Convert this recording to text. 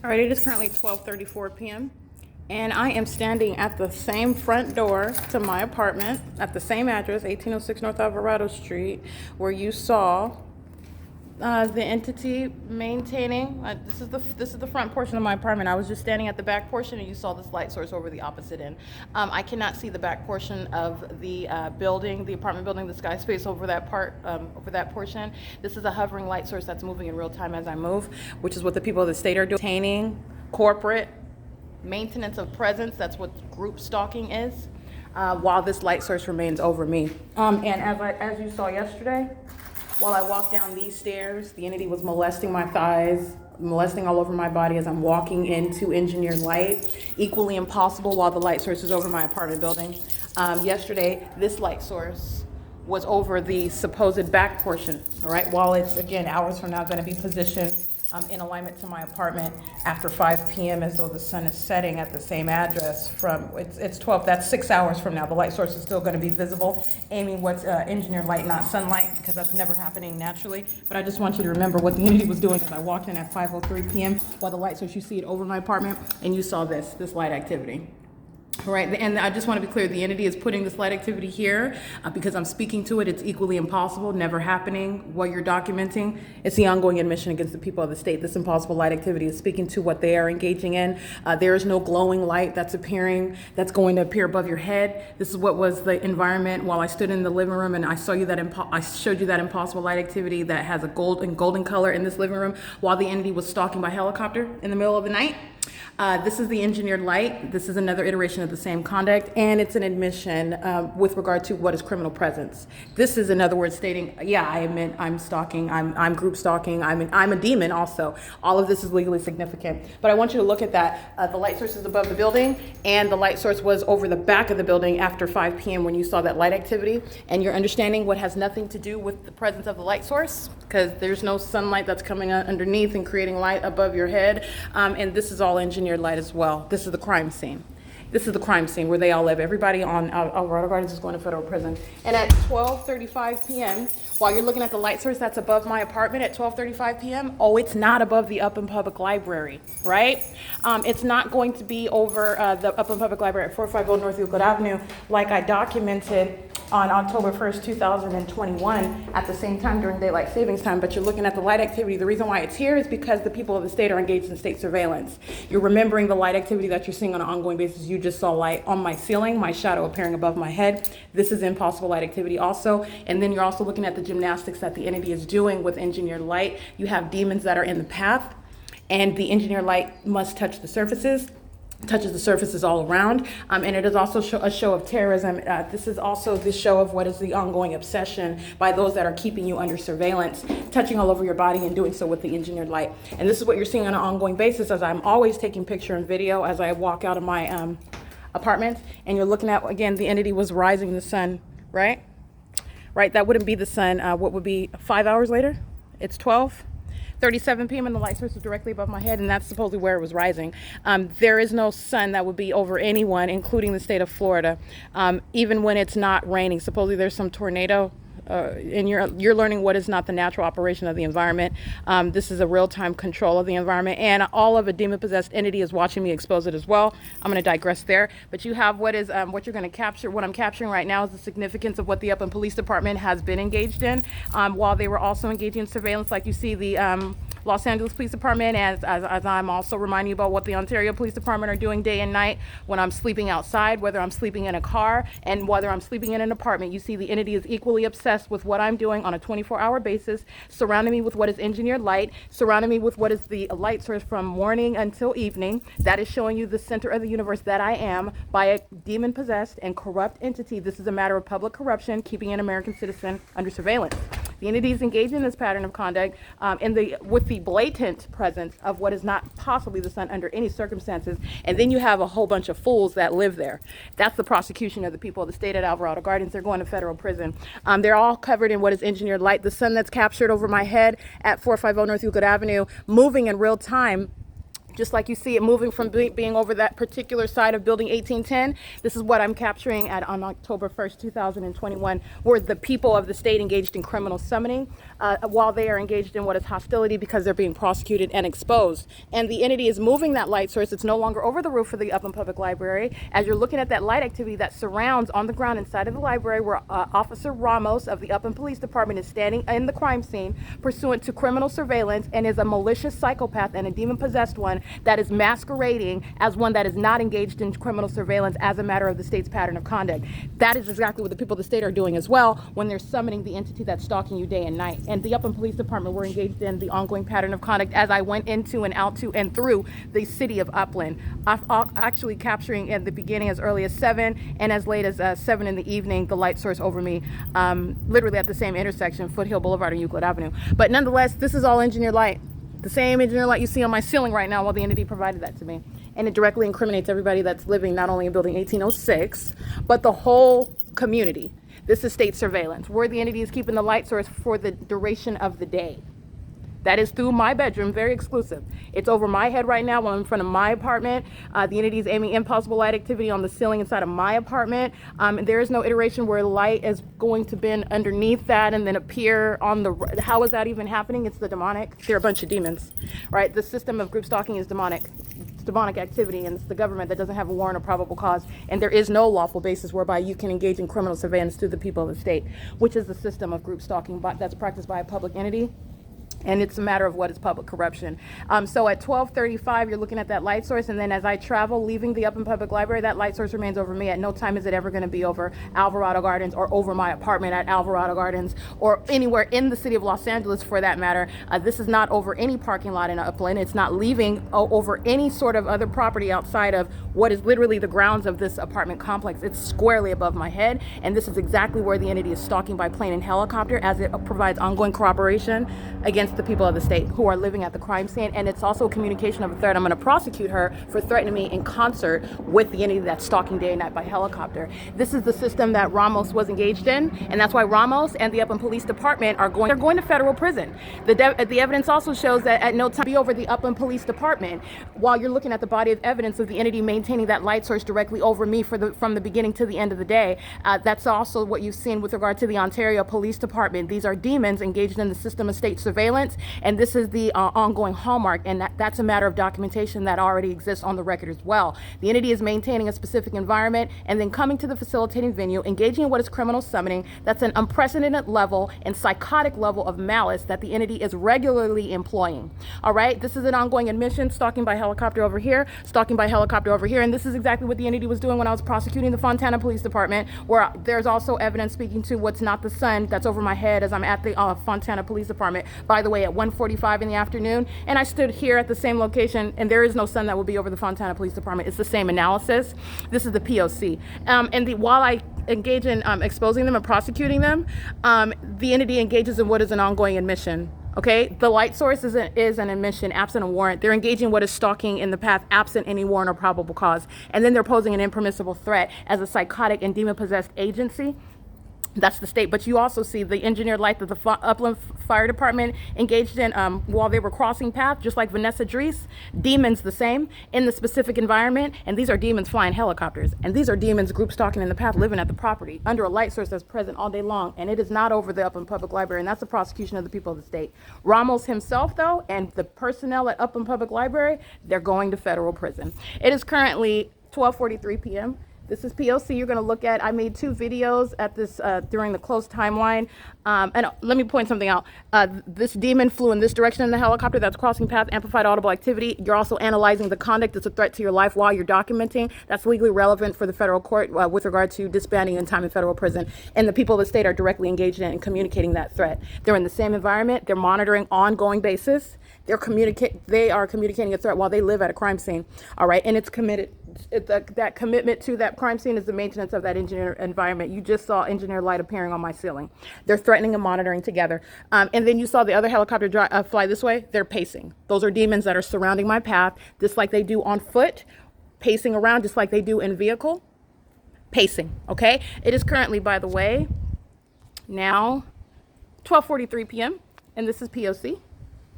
All right, it is currently 12:34 p.m. and I am standing at the same front door to my apartment at the same address, 1806 North Alvarado Street, where you saw the entity maintaining. This is the front portion of my apartment. I was just standing at the back portion, and you saw this light source over the opposite end. I cannot see the back portion of the building, the apartment building, the sky space over that over that portion. This is a hovering light source that's moving in real time as I move, which is what the people of the state are doing. Maintaining corporate maintenance of presence. That's what group stalking is. While this light source remains over me, and as you saw yesterday. While I walked down these stairs, the entity was molesting my thighs, molesting all over my body as I'm walking into engineered light. Equally impossible while the light source is over my apartment building. Yesterday, this light source was over the supposed back portion, all right? While it's, again, hours from now going to be positioned in alignment to my apartment after 5 p.m. as though the sun is setting at the same address from, it's 12, that's 6 hours from now. The light source is still going to be visible, aiming what's engineered light, not sunlight, because that's never happening naturally. But I just want you to remember what the entity was doing as I walked in at 5:03 p.m. while the light source, you see it over my apartment, and you saw this light activity. Right, and I just want to be clear, the entity is putting this light activity here because I'm speaking to it. It's equally impossible, never happening. What you're documenting, it's the ongoing admission against the people of the state. This impossible light activity is speaking to what they are engaging in. There is no glowing light that's appearing, that's going to appear above your head. This is what was the environment while I stood in the living room and I showed you that impossible light activity that has a golden color in this living room while the entity was stalking by helicopter in the middle of the night. This is the engineered light. This is another iteration of the same conduct, and it's an admission with regard to what is criminal presence. This is, in other words, stating, yeah, I admit I'm stalking, I'm group stalking, I'm a demon also. All of this is legally significant. But I want you to look at that. The light source is above the building, and the light source was over the back of the building after 5 p.m. when you saw that light activity, and you're understanding what has nothing to do with the presence of the light source, because there's no sunlight that's coming underneath and creating light above your head, and this is all engineered light as well. This is the crime scene. This is the crime scene where they all live. Everybody on Alvarado Gardens is going to federal prison. And at 12:35 p.m., while you're looking at the light source that's above my apartment at 12:35 p.m., oh, it's not above the Upland Public Library, right? It's not going to be over the Upland Public Library at 450 North Euclid Avenue like I documented on October 1st, 2021 at the same time during daylight savings time, but you're looking at the light activity. The reason why it's here is because the people of the state are engaged in state surveillance. You're remembering the light activity that you're seeing on an ongoing basis. You just saw light on my ceiling, my shadow appearing above my head. This is impossible light activity also. And then you're also looking at the gymnastics that the entity is doing with engineered light. You have demons that are in the path, and the engineered light must touch the surfaces. Touches the surfaces all around, and it is also a show of terrorism. This is also the show of what is the ongoing obsession by those that are keeping you under surveillance, touching all over your body and doing so with the engineered light. And this is what you're seeing on an ongoing basis as I'm always taking picture and video as I walk out of my apartment. And you're looking at, again, the entity was rising the sun, right? Right, that wouldn't be the sun. What would be 5 hours later? It's 12:37 p.m. and the light source was directly above my head, and that's supposedly where it was rising. There is no sun that would be over anyone, including the state of Florida, even when it's not raining. Supposedly there's some tornado, and you're learning what is not the natural operation of the environment. This is a real-time control of the environment, and all of a demon-possessed entity is watching me expose it as well. I'm going to digress there, but you have what is what you're going to capture. What I'm capturing right now is the significance of what the Upland Police Department has been engaged in, while they were also engaging in surveillance, like you see the Los Angeles Police Department, as I'm also reminding you about what the Ontario Police Department are doing day and night when I'm sleeping outside, whether I'm sleeping in a car and whether I'm sleeping in an apartment. You see the entity is equally obsessed with what I'm doing on a 24-hour basis, surrounding me with what is engineered light, surrounding me with what is the light source from morning until evening. That is showing you the center of the universe that I am by a demon-possessed and corrupt entity. This is a matter of public corruption, keeping an American citizen under surveillance. The entity is engaged in this pattern of conduct with the blatant presence of what is not possibly the sun under any circumstances. And then you have a whole bunch of fools that live there. That's the prosecution of the people of the state at Alvarado Gardens. They're going to federal prison. They're all covered in what is engineered light. The sun that's captured over my head at 450 North Euclid Avenue, moving in real time, just like you see it moving from being over that particular side of building 1810. This is what I'm capturing on October 1st, 2021, where the people of the state engaged in criminal summoning. while they are engaged in what is hostility because they're being prosecuted and exposed. And the entity is moving that light source. It's no longer over the roof of the Upland Public Library. As you're looking at that light activity that surrounds on the ground inside of the library, where Officer Ramos of the Upland Police Department is standing in the crime scene pursuant to criminal surveillance and is a malicious psychopath and a demon-possessed one that is masquerading as one that is not engaged in criminal surveillance as a matter of the state's pattern of conduct. That is exactly what the people of the state are doing as well when they're summoning the entity that's stalking you day and night. And the Upland Police Department were engaged in the ongoing pattern of conduct as I went into and out to and through the city of Upland. Actually capturing at the beginning as early as 7 and as late as 7 in the evening, the light source over me, literally at the same intersection, Foothill Boulevard and Euclid Avenue. But nonetheless, this is all engineered light. The same engineered light you see on my ceiling right now, while the entity provided that to me. And it directly incriminates everybody that's living not only in building 1806, but the whole community. This is state surveillance, where the entity is keeping the light source for the duration of the day. That is through my bedroom, very exclusive. It's over my head right now while I'm in front of my apartment. The entity is aiming impossible light activity on the ceiling inside of my apartment. There is no iteration where light is going to bend underneath that and then appear on the, how is that even happening? It's the demonic. They're a bunch of demons, right? The system of group stalking is demonic. It's demonic activity, and it's the government that doesn't have a warrant or probable cause, and there is no lawful basis whereby you can engage in criminal surveillance through the people of the state, which is the system of group stalking that's practiced by a public entity. And it's a matter of what is public corruption. So at 12:35, you're looking at that light source, and then as I travel, leaving the Upland Public Library, that light source remains over me. At no time is it ever going to be over Alvarado Gardens or over my apartment at Alvarado Gardens or anywhere in the city of Los Angeles for that matter. This is not over any parking lot in Upland. It's not leaving over any sort of other property outside of what is literally the grounds of this apartment complex. It's squarely above my head, and this is exactly where the entity is stalking by plane and helicopter, as it provides ongoing corroboration against the people of the state who are living at the crime scene. And it's also a communication of a threat. I'm going to prosecute her for threatening me in concert with the entity that's stalking day and night by helicopter. This is the system that Ramos was engaged in, and that's why Ramos and the Upland Police Department are going to federal prison. The evidence also shows that at no time be over the Upland Police Department while you're looking at the body of evidence of the entity maintaining that light source directly over me from the beginning to the end of the day. That's also what you've seen with regard to the Ontario Police Department. These are demons engaged in the system of state surveillance, and this is the ongoing hallmark, and that's a matter of documentation that already exists on the record as well. The entity is maintaining a specific environment and then coming to the facilitating venue, engaging in what is criminal summoning. That's an unprecedented level and psychotic level of malice that the entity is regularly employing. All right, this is an ongoing admission, stalking by helicopter over here, stalking by helicopter over here, and this is exactly what the entity was doing when I was prosecuting the Fontana Police Department, where there's also evidence speaking to what's not the sun that's over my head as I'm at the Fontana Police Department, by the way, at 1:45 in the afternoon, and I stood here at the same location, and there is no sun that will be over the Fontana Police Department. It's the same analysis. This is the P.O.C. While I engage in exposing them and prosecuting them, the entity engages in what is an ongoing admission. Okay, the light source is an admission absent a warrant. They're engaging what is stalking in the path absent any warrant or probable cause, and then they're posing an impermissible threat as a psychotic and demon-possessed agency. That's the state. But you also see the engineered light that the Upland Fire Department engaged in while they were crossing paths, just like Vanessa Drees. Demons the same in the specific environment. And these are demons flying helicopters. And these are demons group stalking in the path, living at the property under a light source that's present all day long. And it is not over the Upland Public Library. And that's the prosecution of the people of the state. Ramos himself, though, and the personnel at Upland Public Library, they're going to federal prison. It is currently 12:43 p.m. This is P.O.C. You're going to look at, I made 2 videos at this during the closed timeline. And let me point something out. This demon flew in this direction in the helicopter that's crossing paths, amplified audible activity. You're also analyzing the conduct that's a threat to your life while you're documenting. That's legally relevant for the federal court with regard to disbanding and time in federal prison. And the people of the state are directly engaged in and communicating that threat. They're in the same environment. They're monitoring ongoing basis. They are communicating a threat while they live at a crime scene. All right, and it's committed. That commitment to that crime scene is the maintenance of that engineered environment. You just saw engineered light appearing on my ceiling. They're threatening and monitoring together. And then you saw the other helicopter fly this way. They're pacing. Those are demons that are surrounding my path, just like they do on foot, pacing around, just like they do in vehicle, pacing. Okay. It is currently, by the way, now 12:43 p.m. and this is P.O.C.